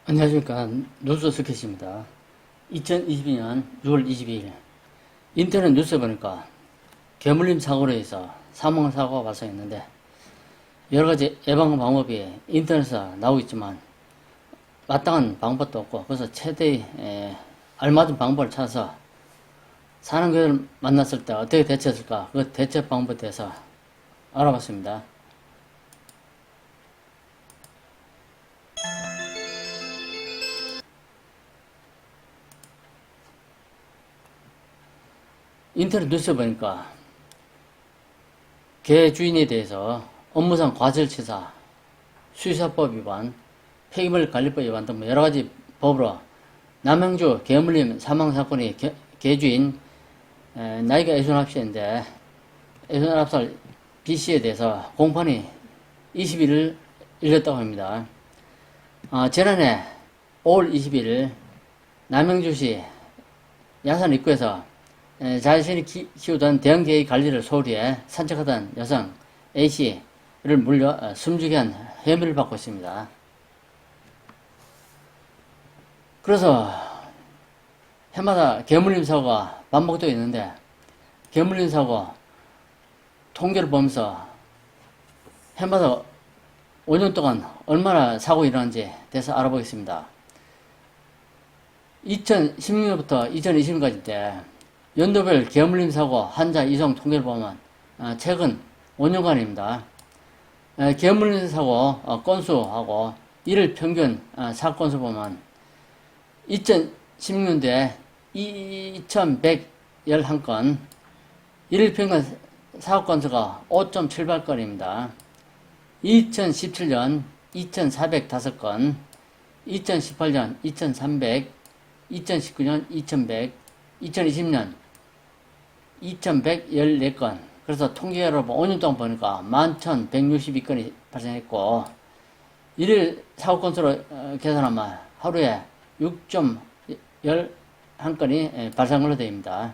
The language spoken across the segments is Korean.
안녕하십니까. 뉴스 스케치입니다. 2022년 6월 22일 인터넷 뉴스에 보니까 개물림 사고로 해서 사망사고가 발생했는데 여러가지 예방 방법이 인터넷에 나오고 있지만 마땅한 방법도 없고, 그래서 최대의 알맞은 방법을 찾아서 산업계를 만났을 때 어떻게 대처했을까, 그 대처 방법에 대해서 알아봤습니다. 인터넷 뉴스에 보니까 개 주인에 대해서 업무상 과실치사, 수의사법 위반, 폐기물 관리법 위반 등 여러가지 법으로 남양주 개물림 사망사건이 개주인 나이가 61세인데 61살 B씨에 대해서 공판이 20일을 열렸다고 합니다. 지난해 5월 20일 남양주시 야산 입구에서 자신이 키우던 대형개의 관리를 소홀히 해 산책하던 여성 A씨를 물려 숨지게 한 혐의를 받고 있습니다. 그래서 해마다 개물림 사고가 반복되고 있는데, 개물림 사고 통계를 보면서 해마다 5년 동안 얼마나 사고 일어나는지 대해서 알아보겠습니다. 2016년부터 2020년까지 때 연도별 개물림 사고 환자 이송 통계를 보면 최근 5년간입니다. 개물림 사고 건수하고 일일 평균 사건수 보면 2016년도에 2111건, 일일 평균 사고 건수가 5.78건입니다. 2017년 2405건, 2018년 2300, 2019년 2100, 2020년 2114건. 그래서 통계로 5년 동안 보니까 11,162건이 발생했고, 일일 사고 건수로 계산하면 하루에 6.11건이 발생한 걸로 되어 있습니다.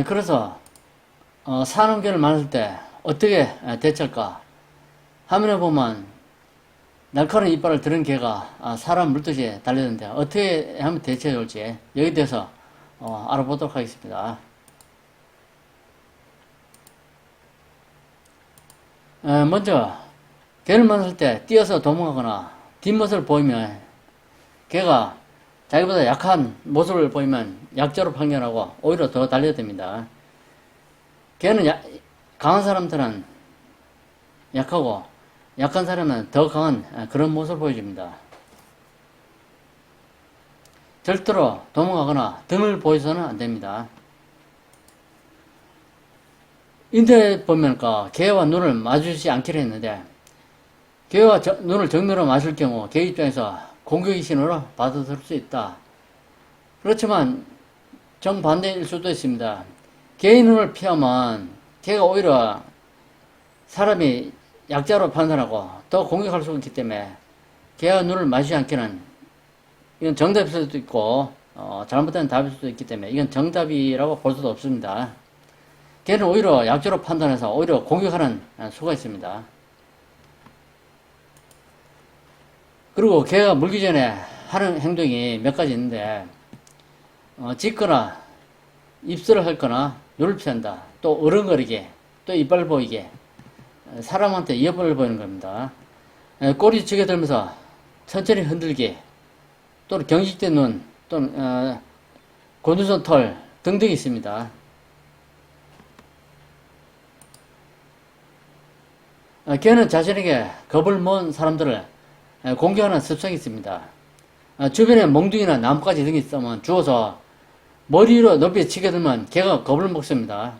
그래서 산업계를 만났을 때 어떻게 대처할까? 화면에 보면 날카로운 이빨을 들은 개가 사람 물듯이 달리는데 어떻게 하면 대처해 올지 여기에 대해서 알아보도록 하겠습니다. 먼저 개를 만났을 때 뛰어서 도망가거나 뒷모습을 보이면, 개가 자기보다 약한 모습을 보이면 약자로 판단하고 오히려 더 달려야 됩니다. 개는 강한 사람들은 약하고 약한 사람은 더 강한 그런 모습을 보여줍니다. 절대로 도망가거나 등을 보여서는 안 됩니다. 인터넷 보면 개와 눈을 마주치지 않기로 했는데, 개와 눈을 정면으로 마주칠 경우 개 입장에서 공격의 신호로 받아들일 수 있다. 그렇지만 정반대일 수도 있습니다. 개의 눈을 피하면 개가 오히려 사람이 약자로 판단하고 더 공격할 수 있기 때문에 개와 눈을 마주치지 않기는, 이건 정답일 수도 있고 잘못된 답일 수도 있기 때문에 이건 정답이라고 볼 수도 없습니다. 개는 오히려 약자로 판단해서 오히려 공격하는 수가 있습니다. 그리고 개가 물기 전에 하는 행동이 몇 가지 있는데, 짖거나 입술을 핥거나 눈을 피한다, 또 어른거리게, 또 이빨 보이게, 사람한테 이빨을 보이는 겁니다. 꼬리 쥐게 들면서 천천히 흔들기, 또는 경직된 눈, 또는 곤두선 털 등등이 있습니다. 개는 자신에게 겁을 먹은 사람들을 공격하는 습성이 있습니다. 주변에 몽둥이나 나뭇가지 등이 있으면 주워서 머리 위로 높이 치게 들면 개가 겁을 먹습니다.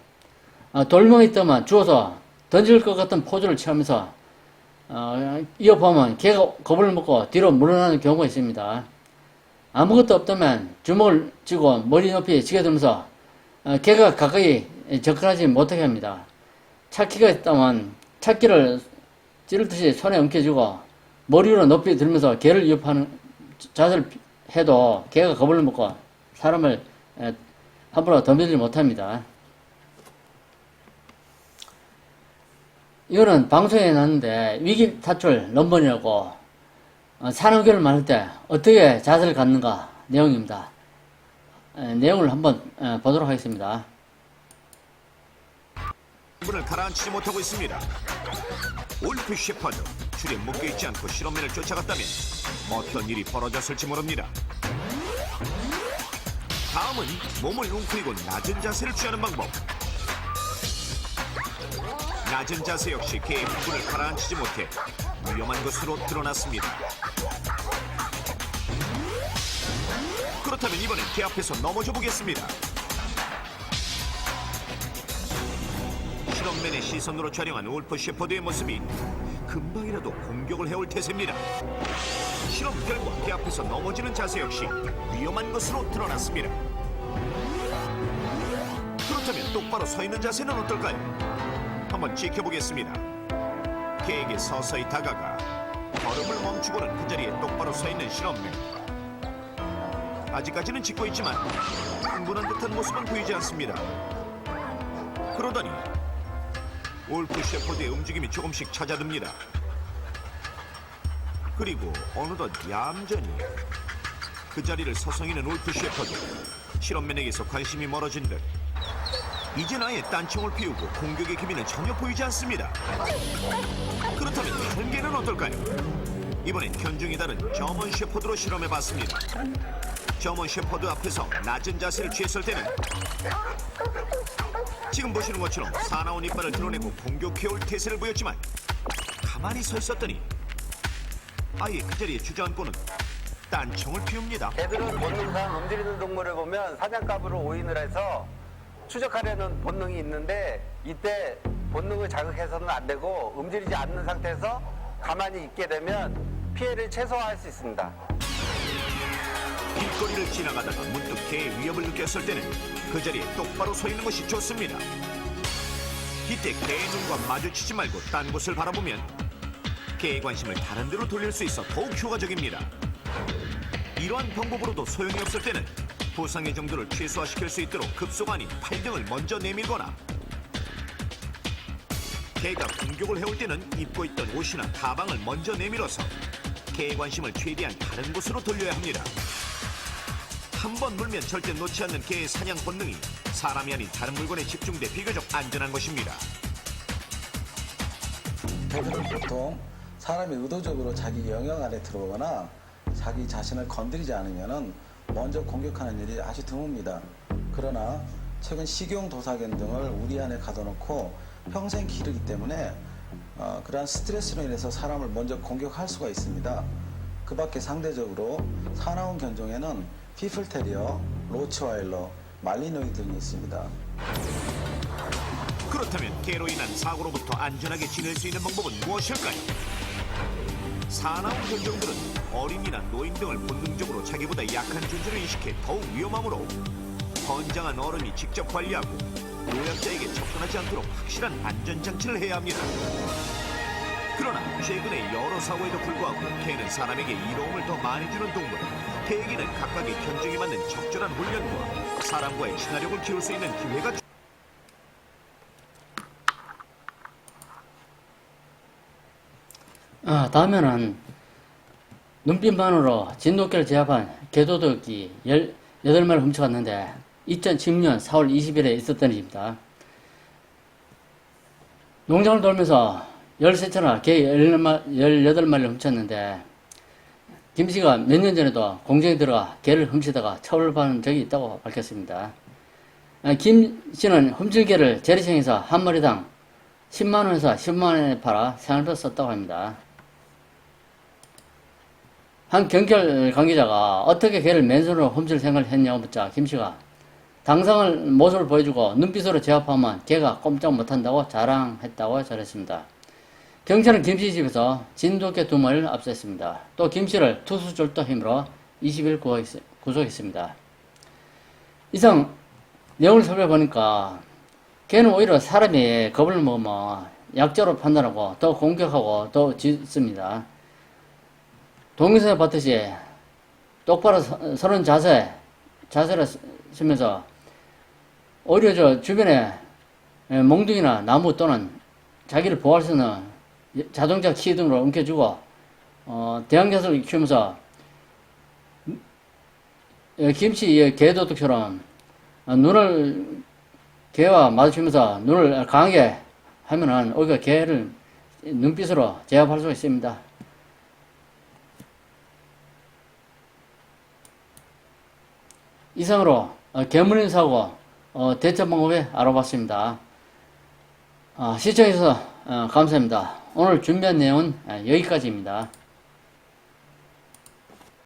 돌멩이 있다면 주워서 던질 것 같은 포즈를 취하면서 이어보면 개가 겁을 먹고 뒤로 물러나는 경우가 있습니다. 아무것도 없다면 주먹을 쥐고 머리 높이 치게 들면서 개가 가까이 접근하지 못하게 합니다. 찾기가 있다면 찾기를 찌르듯이 손에 엉켜쥐고 머리 위로 높이 들면서 개를 위협하는 자세를 해도 개가 겁을 먹고 사람을 함부로 덤비지 못합니다. 이거는 방송에 나왔는데 위기 탈출 런번이라고 산후교를 만들 때 어떻게 자세를 갖는가 내용입니다. 내용을 한번 보도록 하겠습니다. 문을 가라앉히지 못하고 있습니다. 울프 셰퍼드 줄에 묶여있지 않고 실험맨을 쫓아갔다면 어떤 일이 벌어졌을지 모릅니다. 다음은 몸을 웅크리고 낮은 자세를 취하는 방법. 낮은 자세 역시 개의 문을 가라앉히지 못해 위험한 것으로 드러났습니다. 그렇다면 이번엔 개 앞에서 넘어져 보겠습니다. 실험맨의 시선으로 촬영한 울프 셰퍼드의 모습이 금방이라도 공격을 해올 태세입니다. 실험 결과 개 앞에서 넘어지는 자세 역시 위험한 것으로 드러났습니다. 그렇다면 똑바로 서 있는 자세는 어떨까요? 한번 지켜보겠습니다. 개에게 서서히 다가가 걸음을 멈추고는 그 자리에 똑바로 서 있는 실험맨. 아직까지는 짖고 있지만 흥분한 듯한 모습은 보이지 않습니다. 그러더니 울프 셰퍼드의 움직임이 조금씩 찾아듭니다. 그리고 어느덧 얌전히 그 자리를 서성이는 울프 셰퍼드. 실험맨에게서 관심이 멀어진 듯 이젠 아예 딴청을 피우고 공격의 기미는 전혀 보이지 않습니다. 그렇다면 다른 개는 어떨까요? 이번엔 견종이 다른 저먼 셰퍼드로 실험해봤습니다. 저먼 셰퍼드 앞에서 낮은 자세를 취했을 때는 지금 보시는 것처럼 사나운 이빨을 드러내고 공격해올 태세를 보였지만 가만히 서 있었더니 아예 그 자리에 주저앉고는 딴청을 피웁니다. 개들은 본능상 움직이는 동물을 보면 사냥감으로 오인을 해서 추적하려는 본능이 있는데 이때 본능을 자극해서는 안 되고 움직이지 않는 상태에서 가만히 있게 되면 피해를 최소화할 수 있습니다. 길거리를 지나가다가 문득 개의 위협을 느꼈을 때는 그 자리에 똑바로 서 있는 것이 좋습니다. 이때 개의 눈과 마주치지 말고 딴 곳을 바라보면 개의 관심을 다른 데로 돌릴 수 있어 더욱 효과적입니다. 이러한 방법으로도 소용이 없을 때는 부상의 정도를 최소화시킬 수 있도록 급속 아닌 팔등을 먼저 내밀거나 개가 공격을 해올 때는 입고 있던 옷이나 가방을 먼저 내밀어서 개의 관심을 최대한 다른 곳으로 돌려야 합니다. 한 번 물면 절대 놓지 않는 개의 사냥 본능이 사람이 아닌 다른 물건에 집중돼 비교적 안전한 것입니다. 개들은 보통 사람이 의도적으로 자기 영역 안에 들어오거나 자기 자신을 건드리지 않으면 먼저 공격하는 일이 아주 드뭅니다. 그러나 최근 식용 도사견 등을 우리 안에 가둬놓고 평생 기르기 때문에 그러한 스트레스로 인해서 사람을 먼저 공격할 수가 있습니다. 그 밖에 상대적으로 사나운 견종에는 피플테리어, 로츠와일러, 말리노이 등이 있습니다. 그렇다면 개로 인한 사고로부터 안전하게 지낼 수 있는 방법은 무엇일까요? 사나운 견종들은 어린이나 노인 등을 본능적으로 자기보다 약한 존재로 인식해 더욱 위험하므로 건장한 어른이 직접 관리하고 노약자에게 접근하지 않도록 확실한 안전장치를 해야 합니다. 그러나 최근의 여러 사고에도 불구하고 개는 사람에게 이로움을 더 많이 주는 동물. 개에게는 각각의 견종에 맞는 적절한 훈련과 사람과의 친화력을 키울 수 있는 기회가 다음에는 눈빛만으로 진돗개를 제압한 개도둑이 18마리를 훔쳐갔는데 2010년 4월 20일에 있었던 일입니다. 농장을 돌면서 13차나 개 18마리를 훔쳤는데 김씨가 몇 년 전에도 공장에 들어가 개를 훔치다가 처벌받은 적이 있다고 밝혔습니다. 김씨는 훔칠 개를 재래시장에서 한 마리당 10만원에서 10만원에 팔아 생활비로 썼다고 합니다. 한 경찰 관계자가 어떻게 개를 맨손으로 훔칠 생각을 했냐고 묻자 김씨가 당상을 모습을 보여주고 눈빛으로 제압하면 개가 꼼짝 못한다고 자랑했다고 전했습니다. 경찰은 김씨 집에서 진돗개 2마리를 압수했습니다. 또 김씨를 투수줄도 힘으로 20일 구속했습니다. 이상 내용을 살펴보니까 개는 오히려 사람이 겁을 먹으면 약자로 판단하고 더 공격하고 더 짖습니다. 동영상에 봤듯이 똑바로 서는 자세를 쓰면서 오히려 저 주변에 몽둥이나 나무 또는 자기를 보호할 수 있는 자동차 키 등으로 움켜쥐고 대형자석을 키우면서 김치 개도둑처럼 개와 마주치면서 눈을 강하게 하면은 오히려 개를 눈빛으로 제압할 수가 있습니다. 이상으로 개물림 사고 대처 방법에 알아봤습니다. 시청해주셔서 감사합니다. 오늘 준비한 내용은 여기까지입니다.